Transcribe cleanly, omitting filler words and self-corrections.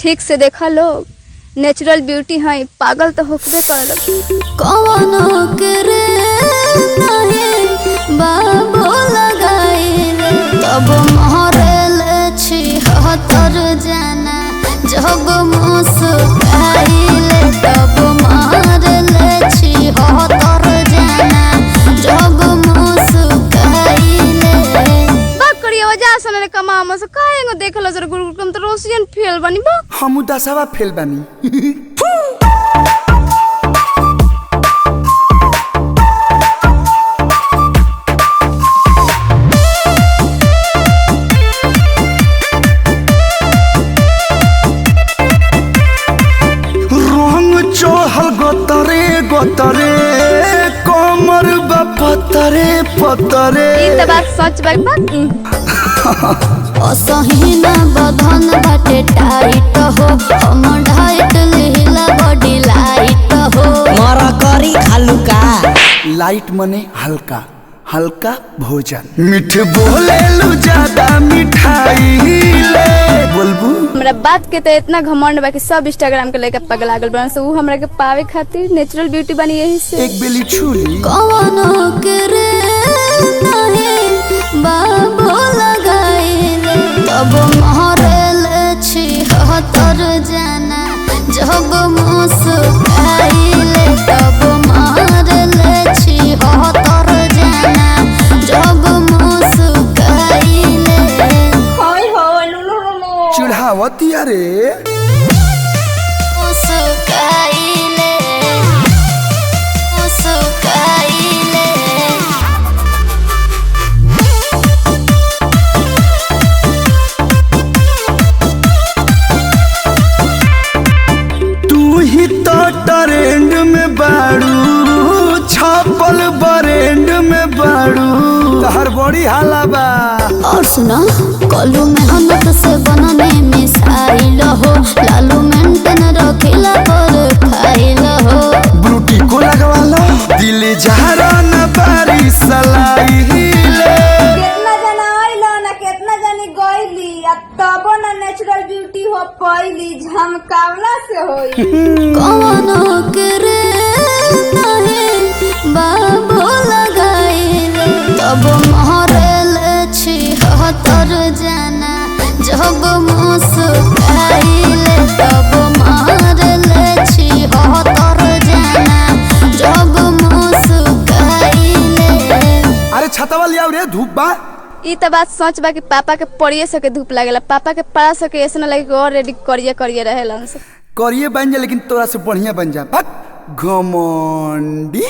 ठीक से देखा लोग, नेचुरल ब्यूटी है, पागल तो होकबे करल। कवनो करे नहीं बाबू लगाइले तब महरेले छी हतर जाना जब मुस्काइले तब महरेले छी हतर जाना जब मुस्काइले। बात करिए वजह से कमा से काहेंगो देखल जर गुरुकुम तो रोशियन फेल बनी बा। हमू दसवा फेल बानी। चढ़ल गोतरे गोतरे कमर बा पतरे पतरे। ई त बात सच बा। असहीना बदन बाटे टाइट हो हम ढाइट लीला बॉडी लाइट हो। मरा करी खालू का लाइट मने हल्का हल्का भोजन। मीठ बोले लू ज्यादा मिठाई ले बोलबू। हमरा बात के तो इतना घमंड बा कि सब इंस्टाग्राम के लेके पगला गल बन से ऊ हमरा के पावे खातिर नेचुरल ब्यूटी बनी यही से। एक बेली छुली कवनो करे नहीं बाबू लगाइले तब महरेले छी हतर जाना जब मुस्काइले तब महरेले छी हतर जाना जब मुस्काइले। चिढ़ावती अरे मुस्काइले मुस्काइले। तू ही तो ट्रेंड में बाड़ू छापल बरेंड में बाड़ू तहर बड़ी हाला बा। और सुना कलू मेहनत से बनने मिसाइल हो लालू मेंटेन रखिला पर खाइल हो। ब्रूटी को लगवा लो दिल जहरा न बारी सलाई ले। कितना जना आइलो ना कितना जनी गइली आ तबो ना नेचुरल ब्यूटी हो पइली झमकावला से होई। कवनो करे नहीं बाबू लगाइले तब महरेले छी हतर जाना जब मुस्काइले तब महरेले छी हतर जाना जब मुस्काइले। अरे छतवा लिया रे धूप बा। ई त बात सच बा कि पापा के पड़िए सके धूप लागेला, पापा के पड़ा सके ऐसे ना लगे कि और रेडी करिए करिए रहेलन से। करिए बन जा लेकिन तोरा से बढ़िया बन जा। घमंडी।